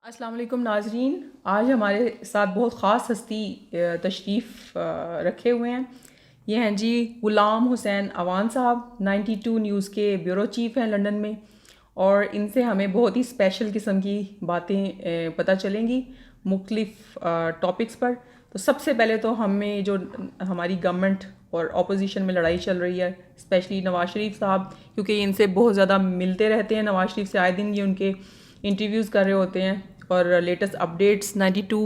السلام علیکم ناظرین، آج ہمارے ساتھ بہت خاص ہستی تشریف رکھے ہوئے ہیں. یہ ہیں جی غلام حسین عوان صاحب، 92 نیوز کے بیورو چیف ہیں لنڈن میں، اور ان سے ہمیں بہت ہی اسپیشل قسم کی باتیں پتہ چلیں گی مختلف ٹاپکس پر. تو سب سے پہلے تو ہمیں جو ہماری گورنمنٹ اور اپوزیشن میں لڑائی چل رہی ہے، اسپیشلی نواز شریف صاحب، کیونکہ ان سے بہت زیادہ ملتے رہتے ہیں. نواز شریف سے آئے دن یہ ان کے انٹرویوز کر رہے ہوتے ہیں اور لیٹسٹ اپڈیٹس 92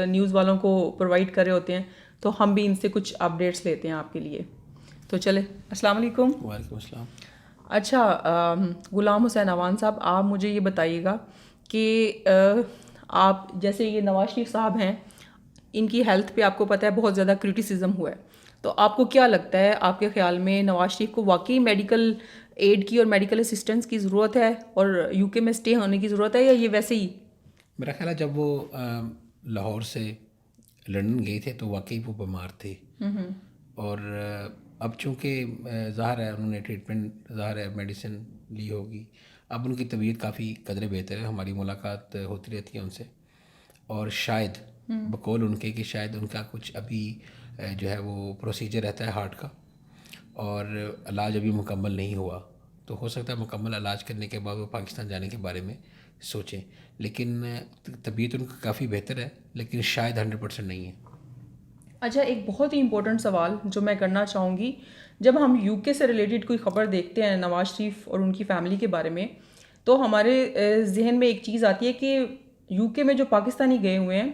نیوز والوں کو پرووائڈ کر رہے ہوتے ہیں. تو ہم بھی ان سے کچھ اپڈیٹس لیتے ہیں آپ کے لیے. تو چلے، السلام علیکم. وعلیکم السلام. اچھا غلام حسین عوان صاحب، آپ مجھے یہ بتائیے گا کہ آپ جیسے یہ نواز شریف صاحب ہیں، ان کی ہیلتھ پہ آپ کو پتہ ہے بہت زیادہ کرٹیسزم ہوا ہے. تو آپ کو کیا لگتا ہے، آپ کے خیال میں نواز شریف کو واقعی میڈیکل ایڈ کی اور میڈیکل اسسٹنس کی ضرورت ہے اور یو کے میں اسٹے ہونے کی ضرورت ہے، یا یہ ویسے ہی؟ میرا خیال ہے جب وہ لاہور سے لندن گئے تھے تو واقعی وہ بیمار تھے، اور اب چونکہ ظاہر ہے انہوں نے ٹریٹمنٹ، ظاہر ہے میڈیسن لی ہوگی، اب ان کی طبیعت کافی قدرے بہتر ہے. ہماری ملاقات ہوتی رہتی ہے ان سے، اور شاید بقول ان کے کہ شاید ان کا کچھ ابھی جو ہے وہ پروسیجر رہتا ہے ہارٹ کا، اور علاج ابھی مکمل نہیں ہوا. تو ہو سکتا ہے مکمل علاج کرنے کے بعد وہ پاکستان جانے کے بارے میں سوچیں. لیکن طبیعت ان کا کافی بہتر ہے، لیکن شاید 100% نہیں ہے. اچھا، ایک بہت ہی امپورٹنٹ سوال جو میں کرنا چاہوں گی، جب ہم یو کے سے ریلیٹڈ کوئی خبر دیکھتے ہیں نواز شریف اور ان کی فیملی کے بارے میں، تو ہمارے ذہن میں ایک چیز آتی ہے کہ یو کے میں جو پاکستانی گئے ہوئے ہیں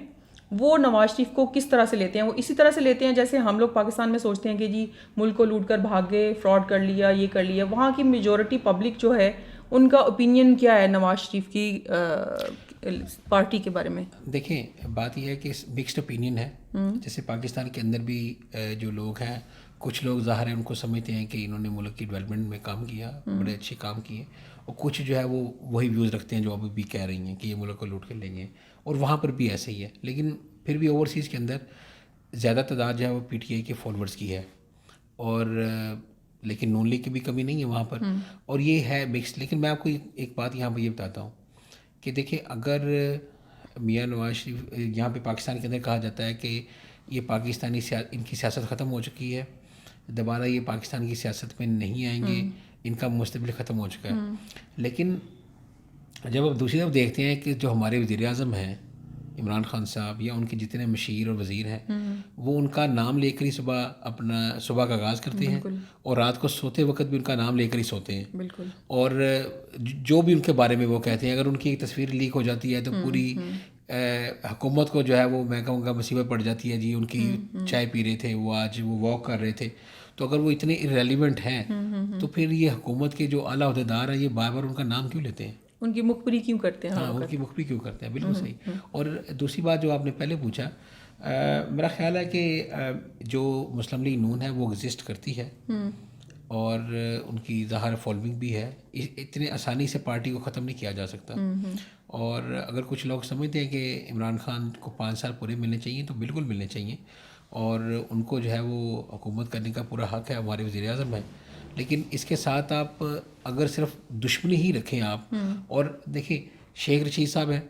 وہ نواز شریف کو کس طرح سے لیتے ہیں. وہ اسی طرح سے لیتے ہیں جیسے ہم لوگ پاکستان میں سوچتے ہیں کہ جی ملک کو لوٹ کر بھاگ گئے، فراڈ کر لیا، یہ کر لیا. وہاں کی میجورٹی پبلک جو ہے ان کا اوپینین کیا ہے نواز شریف کی پارٹی کے بارے میں؟ دیکھیں، بات یہ ہے کہ مکسڈ اوپینین ہے. جیسے پاکستان کے اندر بھی جو لوگ ہیں، کچھ لوگ ظاہر ہے ان کو سمجھتے ہیں کہ انہوں نے ملک کی ڈیولپمنٹ میں کام کیا، بڑے اچھے کام کیے، اور کچھ جو ہے وہ وہی ویوز رکھتے ہیں جو ابھی بھی کہہ رہی ہیں کہ یہ ملک کو لوٹ کر لیں گے، اور وہاں پر بھی ایسے ہی ہے. لیکن پھر بھی اوورسیز کے اندر زیادہ تعداد جو ہے وہ پی ٹی آئی کے فالوورس کی ہے، اور لیکن نون لیگ کی بھی کمی نہیں ہے وہاں پر، اور یہ ہے مکس. لیکن میں آپ کو ایک بات یہاں پہ یہ بتاتا ہوں کہ دیکھیں، اگر میاں نواز شریف یہاں پہ پاکستان کے اندر کہا جاتا ہے کہ یہ پاکستانی ان کی سیاست ختم ہو چکی ہے، دوبارہ یہ پاکستان کی سیاست میں نہیں آئیں گے، ان کا مستقبل ختم ہو چکا ہے. لیکن جب آپ دوسری طرف دیکھتے ہیں کہ جو ہمارے وزیر اعظم ہیں عمران خان صاحب، یا ان کے جتنے مشیر اور وزیر ہیں، وہ ان کا نام لے کر ہی صبح کا آغاز کرتے ہیں، اور رات کو سوتے وقت بھی ان کا نام لے کر ہی سوتے ہیں. بالکل. اور جو بھی ان کے بارے میں وہ کہتے ہیں، اگر ان کی ایک تصویر لیک ہو جاتی ہے تو پوری حکومت کو جو ہے وہ میں کہوں گا مصیبت پڑ جاتی ہے. جی ان کی چائے پی رہے تھے، وہ آج وہ واک کر رہے تھے. تو اگر وہ اتنے ریلیونٹ ہیں تو پھر یہ حکومت کے جو اعلیٰ عہدیدار ہیں یہ بار بار ان کا نام کیوں لیتے ہیں؟ ان کی مخبری کیوں کرتے ہیں؟ ہاں، ان کی مخبری کیوں کرتے ہیں. بالکل صحیح. اور دوسری بات جو آپ نے پہلے پوچھا، میرا خیال ہے کہ جو مسلم لیگ نون ہے وہ ایگزسٹ کرتی ہے، اور ان کی ظاہر فالوئنگ بھی ہے. اتنے آسانی سے پارٹی کو ختم نہیں کیا جا سکتا. اور اگر کچھ لوگ سمجھتے ہیں کہ عمران خان کو 5 سال پورے ملنے چاہیے تو بالکل ملنے چاہیے، اور ان کو جو ہے وہ حکومت کرنے کا پورا حق ہے، ہمارے وزیر اعظم ہیں. لیکن اس کے ساتھ آپ اگر صرف دشمنی ہی رکھیں آپ، اور دیکھیں شیخ رشید صاحب ہیں،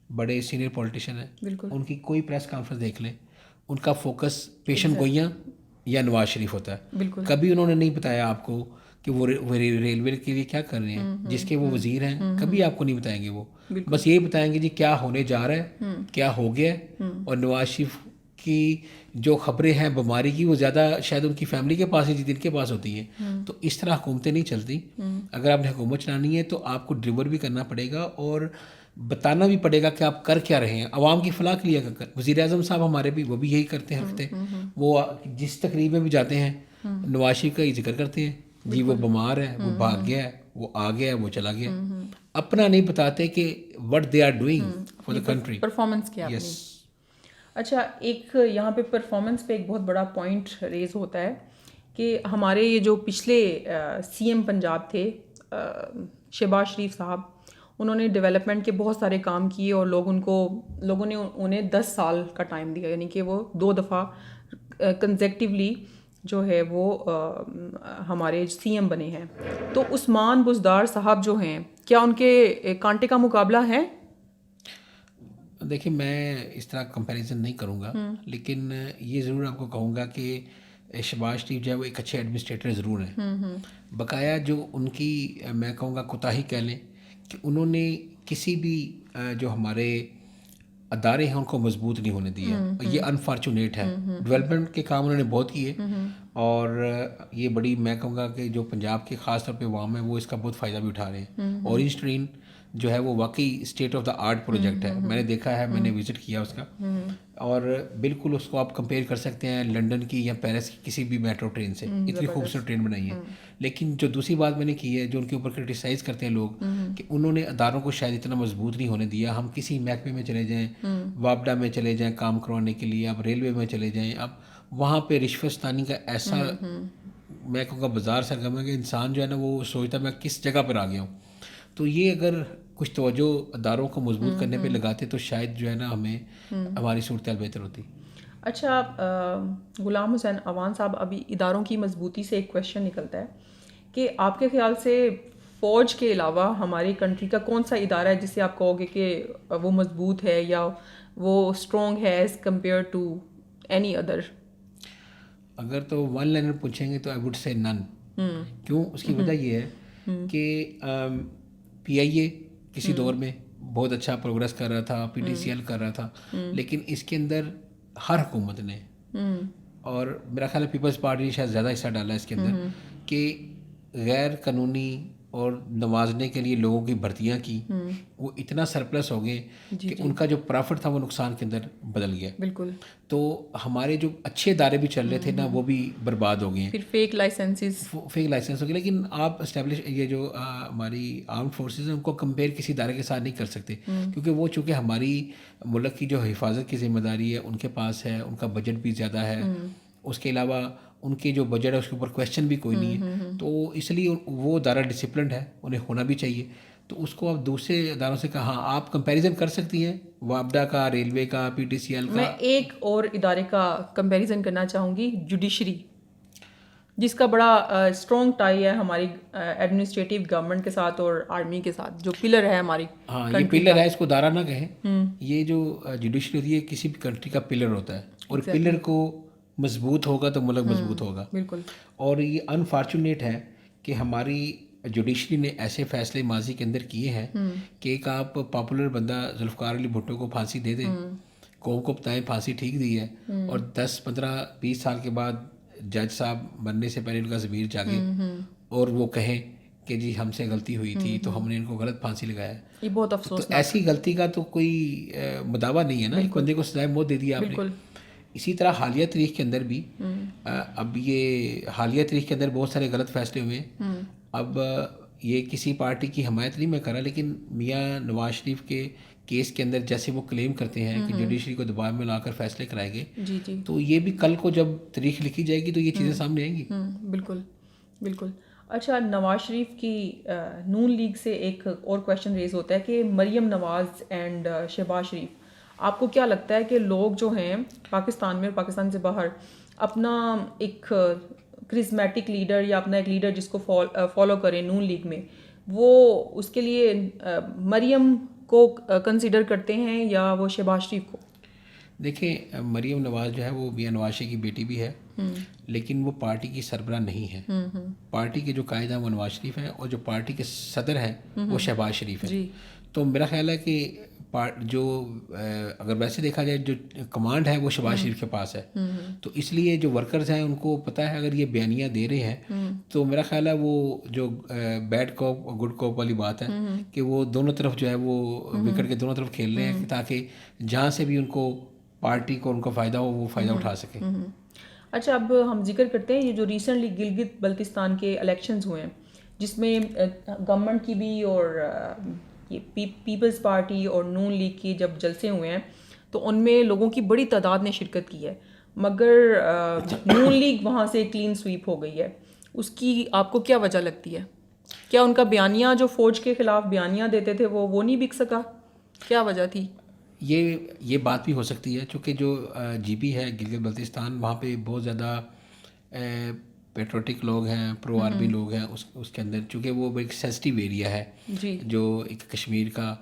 بڑے سینئر پولیٹیشین ہیں، ان کی کوئی پریس کانفرنس دیکھ لیں، ان کا فوکس پیشن گوئیاں یا نواز شریف ہوتا ہے. کبھی انہوں نے نہیں بتایا آپ کو کہ وہ ریلوے کے لیے کیا کر رہے ہیں، جس کے وہ وزیر ہیں، کبھی آپ کو نہیں بتائیں گے. وہ بس یہی بتائیں گے جی کیا ہونے جا رہا ہے، کیا ہو گیا ہے. اور نواز شریف کی جو خبریں ہیں بیماری کی، وہ زیادہ شاید ان کی فیملی کے پاس ہی جن کے پاس ہوتی ہیں. تو اس طرح حکومتیں نہیں چلتی. اگر آپ نے حکومت چلانی ہے تو آپ کو ڈلیور بھی کرنا پڑے گا، اور بتانا بھی پڑے گا کہ آپ کر کیا رہے ہیں عوام کی فلاح کے لیے. وزیر اعظم صاحب ہمارے بھی وہ بھی یہی کرتے ہیں ہفتے، وہ جس تقریب میں بھی جاتے ہیں نواز شریف کا ہی ذکر کرتے ہیں، جی وہ بیمار ہے، وہ بھاگ گیا ہے، وہ آ گیا ہے، وہ چلا گیا. اپنا نہیں بتاتے کہ what they are doing for the country, performance کیا. یس. اچھا، ایک یہاں پہ پرفارمنس پہ ایک بہت بڑا پوائنٹ ریز ہوتا ہے کہ ہمارے یہ جو پچھلے سی ایم پنجاب تھے شہباز شریف صاحب، انہوں نے ڈیولپمنٹ کے بہت سارے کام کیے، اور لوگوں نے انہیں 10 سال کا ٹائم دیا، یعنی کہ وہ 2 دفعہ کنزیکٹیولی جو ہے وہ ہمارے سی ایم بنے ہیں. تو عثمان بزدار صاحب جو ہیں، کیا ان کے کانٹے کا مقابلہ ہے؟ دیکھیں میں اس طرح کمپیریزن نہیں کروں گا، لیکن یہ ضرور آپ کو کہوں گا کہ شہباز شریف جو ہے وہ ایک اچھے ایڈمنسٹریٹر ضرور ہیں. بقایا جو ان کی میں کہوں گا کوتاہی کہہ لیں کہ انہوں نے کسی بھی جو ہمارے ادارے ہیں ان کو مضبوط نہیں ہونے دیا. یہ انفارچونیٹ ہے. ڈیولپمنٹ کے کام انہوں نے بہت کیے، اور یہ بڑی میں کہوں گا کہ جو پنجاب کے خاص طور پہ عوام ہے وہ اس کا بہت فائدہ بھی اٹھا رہے ہیں. اورنج ٹرین جو ہے وہ واقعی state of the art project ہے. میں نے دیکھا ہے، میں نے وزٹ کیا اس کا، اور بالکل اس کو آپ کمپیئر کر سکتے ہیں لنڈن کی یا پیرس کی کسی بھی میٹرو ٹرین سے. اتنی خوبصورت ٹرین بنائی ہے. لیکن جو دوسری بات میں نے کی ہے، جو ان کے اوپر کرٹیسائز کرتے ہیں لوگ کہ انہوں نے اداروں کو شاید اتنا مضبوط نہیں ہونے دیا. ہم کسی محکمے میں چلے جائیں، وابڈا میں چلے جائیں کام کروانے کے لیے، آپ ریلوے میں چلے جائیں، اب وہاں پہ رشوت ستانی کا ایسا میں کہوں گا بازار سرگرم ہے کہ انسان جو ہے نا وہ سوچتا میں کس جگہ پر آ گیا ہوں. تو یہ اگر کچھ توجہ اداروں کو مضبوط کرنے پہ لگاتے تو شاید جو ہے نا ہمیں ہماری صورتحال بہتر ہوتی. اچھا غلام حسین عوان صاحب، ابھی اداروں کی مضبوطی سے ایک کویشچن نکلتا ہے کہ آپ کے خیال سے فوج کے علاوہ ہماری کنٹری کا کون سا ادارہ ہے جسے آپ کہو گے کہ وہ مضبوط ہے یا وہ اسٹرانگ ہے as compare to any other? اگر تو ون لائنر پوچھیں گے تو آئی وڈ سے نن. کیوں؟ اس کی وجہ یہ ہے کہ پی آئی اے کسی دور میں بہت اچھا پروگریس کر رہا تھا، پی ٹی سی ایل کر رہا تھا، لیکن اس کے اندر ہر حکومت نے، اور میرا خیال ہے پیپلز پارٹی نے شاید زیادہ حصہ ڈالا ہے اس کے اندر، کہ غیر قانونی اور نوازنے کے لیے لوگوں کی بھرتیاں کی. وہ اتنا سرپلس ہو گئے کہ ان کا جو پرافٹ تھا وہ نقصان کے اندر بدل گیا. بالکل. تو ہمارے جو اچھے ادارے بھی چل رہے تھے نا وہ بھی برباد ہو گئے ہیں. پھر فیک لائسنسز ہو گئے. لیکن آپ اسٹیبلش یہ جو ہماری آرم فورسز ہیں ان کو کمپیئر کسی ادارے کے ساتھ نہیں کر سکتے، کیونکہ وہ چونکہ ہماری ملک کی جو حفاظت کی ذمہ داری ہے ان کے پاس ہے، ان کا بجٹ بھی زیادہ ہے. اس کے علاوہ ان کے جو بجٹ ہے اس کے اوپر کویشچن بھی کوئی نہیں ہے. تو اس لیے وہ ادارہ ڈسپلنڈ ہے، انہیں ہونا بھی چاہیے. تو اس کو آپ دوسرے اداروں سے کہاں آپ کمپیریزن کر سکتی ہیں، وابڈا کا، ریلوے کا، پی ٹی سی ایل کا. میں ایک اور ادارے کا کمپیریزن کرنا چاہوں گی، جوڈیشری، جس کا بڑا اسٹرانگ ٹائی ہے ہماری ایڈمنسٹریٹو گورنمنٹ کے ساتھ اور آرمی کے ساتھ، جو پلر ہے ہماری. ہاں یہ پلر ہے، اس کو ادارہ نہ کہیں. یہ جو جوڈیشری ہوتی ہے کسی بھی کنٹری کا پلر ہوتا ہے، اور پلر کو مضبوط ہوگا تو ملک مضبوط ہوگا. بالکل. اور یہ انفارچونیٹ ہے کہ ہماری جوڈیشری نے ایسے فیصلے ماضی کے اندر کیے ہیں کہ ایک آپ پاپولر بندہ ذوالفقار علی بھٹو کو پھانسی دے دیں، قوم کو بتائیں پھانسی ٹھیک دی ہے، اور 10 15 20 سال کے بعد جج صاحب بننے سے پہلے ان کا ضمیر جاگے اور وہ کہیں کہ جی ہم سے غلطی ہوئی تھی تو ہم نے ان کو غلط پھانسی لگایا. یہ بہت افسوس. تو ایسی غلطی کا تو کوئی مداوع نہیں ہے نا، ایک بندے کو سزائے موت دے دی آپ نے. اسی طرح حالیہ تاریخ کے اندر بھی اب یہ حالیہ تاریخ کے اندر بہت سارے غلط فیصلے ہوئے. اب یہ کسی پارٹی کی حمایت نہیں میں کر رہا، لیکن میاں نواز شریف کے کیس کے اندر جیسے وہ کلیم کرتے ہیں کہ جوڈیشری کو دباؤ میں لا کر فیصلے کرائے گئے، تو یہ بھی کل کو جب تاریخ لکھی جائے گی تو یہ چیزیں سامنے آئیں گی. بالکل بالکل. اچھا، نواز شریف کی نون لیگ سے ایک اور کویشچن ریز ہوتا ہے کہ مریم نواز اینڈ شہباز شریف، آپ کو کیا لگتا ہے کہ لوگ جو ہیں پاکستان میں اور پاکستان سے باہر اپنا ایک کرزمیٹک لیڈر یا اپنا ایک لیڈر جس کو فالو کریں نون لیگ میں، وہ اس کے لیے مریم کو کنسیڈر کرتے ہیں یا وہ شہباز شریف کو؟ دیکھیں مریم نواز جو ہے وہ میاں نواز شریف کی بیٹی بھی ہے، لیکن وہ پارٹی کی سربراہ نہیں ہے. پارٹی کے جو قائد ہیں وہ نواز شریف ہیں، اور جو پارٹی کے صدر ہیں وہ شہباز شریف ہیں. تو میرا خیال ہے کہ جو اگر ویسے دیکھا جائے جو کمانڈ ہے وہ شہباز شریف کے پاس ہے. تو اس لیے جو ورکرز ہیں ان کو پتہ ہے اگر یہ بیانیاں دے رہے ہیں تو میرا خیال ہے وہ جو بیڈ کوپ اور گڈ کوپ والی بات ہے کہ وہ دونوں طرف جو ہے وہ وکٹ کے دونوں طرف کھیل رہے ہیں تاکہ جہاں سے بھی ان کو پارٹی کو ان کو فائدہ ہو وہ فائدہ اٹھا سکیں. اچھا، اب ہم ذکر کرتے ہیں یہ جو ریسنٹلی گلگت بلتستان کے الیکشنز ہوئے ہیں جس میں گورنمنٹ کی بھی اور یہ پیپلز پارٹی اور نون لیگ کی جب جلسے ہوئے ہیں تو ان میں لوگوں کی بڑی تعداد نے شرکت کی ہے، مگر نون لیگ وہاں سے کلین سویپ ہو گئی ہے. اس کی آپ کو کیا وجہ لگتی ہے؟ کیا ان کا بیانیہ جو فوج کے خلاف بیانیہ دیتے تھے وہ نہیں بک سکا؟ کیا وجہ تھی؟ یہ بات بھی ہو سکتی ہے، چونکہ جو جی بی ہے گلگت بلتستان، وہاں پہ بہت زیادہ پیٹروٹک لوگ ہیں، پرو آرمی لوگ ہیں، اس کے اندر چونکہ وہ ایک سینسٹیو ایریا ہے جی، جو ایک کشمیر کا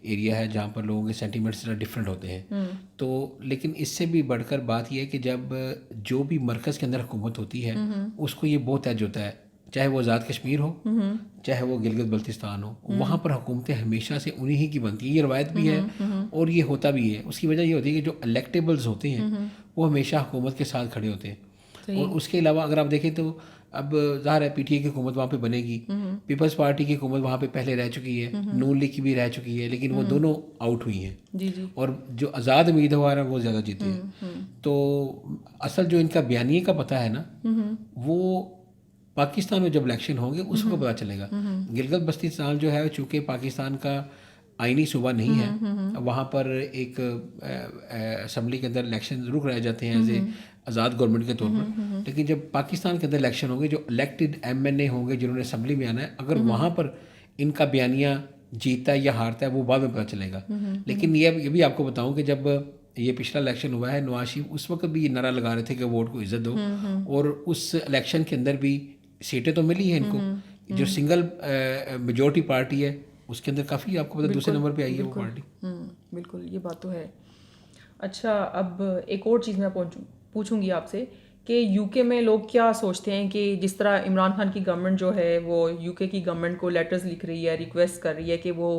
ایریا ہے جہاں پر لوگوں کے سینٹیمنٹس ذرا ڈفرینٹ ہوتے ہیں. تو لیکن اس سے بھی بڑھ کر بات یہ ہے کہ جب جو بھی مرکز کے اندر حکومت ہوتی ہے اس کو یہ بہت ایج ہوتا ہے، چاہے وہ آزاد کشمیر ہو چاہے وہ گلگت بلتستان ہو، وہاں پر حکومتیں ہمیشہ سے انہی ہی کی بنتی ہیں. یہ روایت بھی ہے اور یہ ہوتا بھی ہے. اس کی وجہ یہ ہوتی ہے کہ جو الیکٹیبلز ہوتے ہیں وہ ہمیشہ حکومت کے ساتھ کھڑے ہوتے ہیں. اور اس کے علاوہ اگر آپ دیکھیں تو اب ظاہر ہے پی ٹی اے کی حکومت وہاں پہ بنے گی، پیپلز پارٹی کی حکومت وہاں پہ پہلے رہ چکی ہے، نون لیگ کی بھی رہ چکی ہے، لیکن وہ دونوں آؤٹ ہوئی ہیں. جی جی. اور جو آزاد امیدوار ہیں وہ زیادہ جیتے ہیں. تو اصل جو ان کا بیانیے کا پتہ ہے نا وہ پاکستان میں جب الیکشن ہوں گے اس کو پتہ چلے گا. گلگت بلتستان جو ہے چونکہ پاکستان کا آئینی صوبہ نہیں ہے، وہاں پر ایک اسمبلی کے اندر الیکشن ضرور کرائے جاتے ہیں ایز اے آزاد گورنمنٹ کے طور پر، لیکن جب پاکستان کے اندر الیکشن ہوں گے جو الیکٹڈ ایم این اے ہوں گے جنہوں نے اسمبلی میں آنا ہے، اگر وہاں پر ان کا بیانیہ جیتا ہے یا ہارتا ہے وہ بعد میں پتہ چلے گا. لیکن یہ بھی آپ کو بتاؤں کہ جب یہ پچھلا الیکشن ہوا ہے نواز شریف اس وقت بھی یہ نعرہ لگا رہے تھے کہ ووٹ کو عزت دو، اور اس الیکشن کے اندر بھی سیٹیں تو ملی ہیں ان کو. جو سنگل میجورٹی پارٹی ہے اس کے اندر کافی آپ کو پتہ دوسرے نمبر پہ آئی ہے وہ پارٹی. بالکل یہ بات تو ہے. اچھا اب ایک اور چیز میں پوچھوں گی آپ سے کہ یو کے میں لوگ کیا سوچتے ہیں کہ جس طرح عمران خان کی گورنمنٹ جو ہے وہ یو کے کی گورنمنٹ کو لیٹرز لکھ رہی ہے، ریکویسٹ کر رہی ہے کہ وہ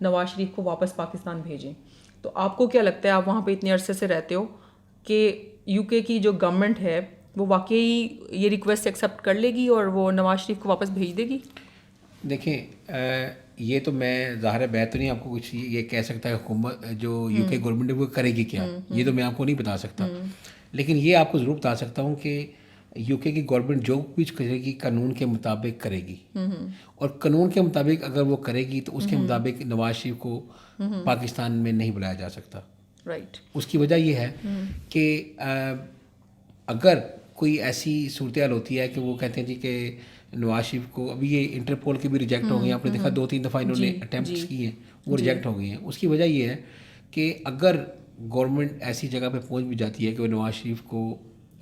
نواز شریف کو واپس پاکستان بھیجیں، تو آپ کو کیا لگتا ہے، آپ وہاں پہ اتنے عرصے سے رہتے ہو، کہ یو کے کی جو گورنمنٹ ہے وہ واقعی یہ ریکویسٹ ایکسیپٹ کر لے گی اور وہ نواز شریف کو واپس بھیج دے گی؟ دیکھیں یہ تو میں ظاہر بیت تو نہیں آپ کو کچھ یہ کہہ سکتا ہے حکومت جو یو کے گورنمنٹ ہے وہ کرے گی کیا، یہ تو میں آپ کو نہیں بتا سکتا. لیکن یہ آپ کو ضرور بتا سکتا ہوں کہ یو کے کی گورنمنٹ جو کچھ کرے گی قانون کے مطابق کرے گی، اور قانون کے مطابق اگر وہ کرے گی تو اس کے مطابق نواز شریف کو پاکستان میں نہیں بلایا جا سکتا. رائٹ. اس کی وجہ یہ ہے کہ اگر کوئی ایسی صورتحال ہوتی ہے کہ وہ کہتے ہیں جی کہ نواز شریف کو، ابھی یہ انٹرپول کی بھی ریجیکٹ ہو گئی ہیں، آپ نے دیکھا 2-3 دفعہ انہوں نے اٹیمپٹس کی ہیں وہ ریجیکٹ ہو گئی ہیں. اس کی وجہ یہ ہے کہ اگر گورنمنٹ ایسی جگہ پہ پہنچ بھی جاتی ہے کہ وہ نواز شریف کو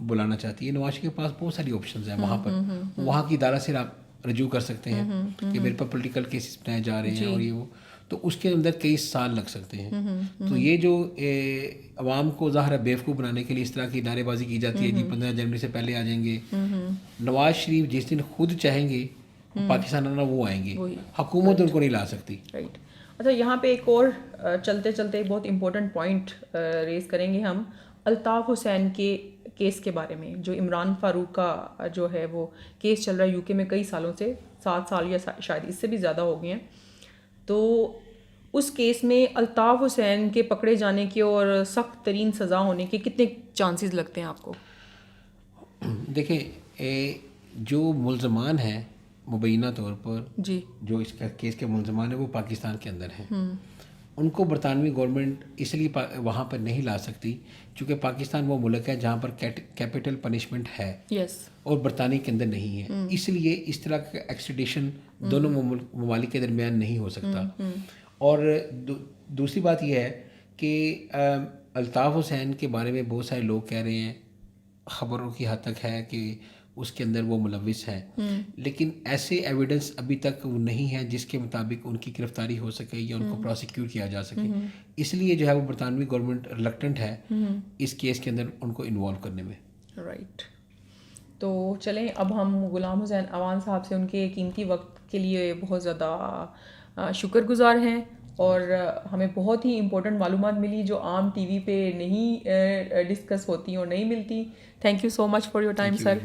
بلانا چاہتی ہے، نواز شریف کے پاس بہت ساری آپشنز ہیں وہاں پر، وہاں کی ادارہ سے آپ رجوع کر سکتے ہیں کہ میرے پر پولیٹیکل کیسز بنائے جا رہے ہیں اور یہ وہ، تو اس کے اندر کئی سال لگ سکتے ہیں. تو یہ جو عوام کو ظاہر بیوقوف بنانے کے لیے اس طرح کی نعرے بازی کی جاتی ہے جی 15 جنوری سے پہلے آ جائیں گے، نواز شریف جس دن خود چاہیں گے پاکستان آنا وہ آئیں گے، حکومت ان کو نہیں لا سکتی. رائٹ. اچھا یہاں پہ ایک اور چلتے چلتے ایک بہت امپورٹنٹ پوائنٹ ریز کریں گے ہم الطاف حسین کے کیس کے بارے میں، جو عمران فاروق کا جو ہے وہ کیس چل رہا ہے یو کے میں کئی سالوں سے، 7 سال یا شاید اس سے بھی زیادہ ہو گئے ہیں. تو اس کیس میں الطاف حسین کے پکڑے جانے کے اور سخت ترین سزا ہونے کے کتنے چانسز لگتے ہیں آپ کو؟ دیکھیں جو ملزمان ہیں مبینہ طور پر جی جو اس کا کیس کے ملزمان ہیں وہ پاکستان کے اندر ہیں، ان کو برطانوی گورنمنٹ اس لیے وہاں پر نہیں لا سکتی چونکہ پاکستان وہ ملک ہے جہاں پر کیپٹل پنشمنٹ ہے اور برطانیہ کے اندر نہیں ہے، اس لیے اس طرح کا ایکسٹریڈیشن دونوں ممالک کے درمیان نہیں ہو سکتا. اور دوسری بات یہ ہے کہ الطاف حسین کے بارے میں بہت سارے لوگ کہہ رہے ہیں، خبروں کی حد تک ہے کہ اس کے اندر وہ ملوث ہے، لیکن ایسے ایویڈنس ابھی تک وہ نہیں ہے جس کے مطابق ان کی گرفتاری ہو سکے یا ان کو پروسیکیوٹ کیا جا سکے. اس لیے جو ہے وہ برطانوی گورنمنٹ ریلکٹنٹ ہے اس کیس کے اندر ان کو انوالو کرنے میں. رائٹ. تو چلیں اب ہم غلام حسین عوان صاحب سے ان کے قیمتی وقت کے لیے بہت زیادہ شکر گزار ہیں، اور ہمیں بہت ہی امپورٹنٹ معلومات ملی جو عام ٹی وی پہ نہیں ڈسکس ہوتی اور نہیں ملتی. Thank you so much for your time sir.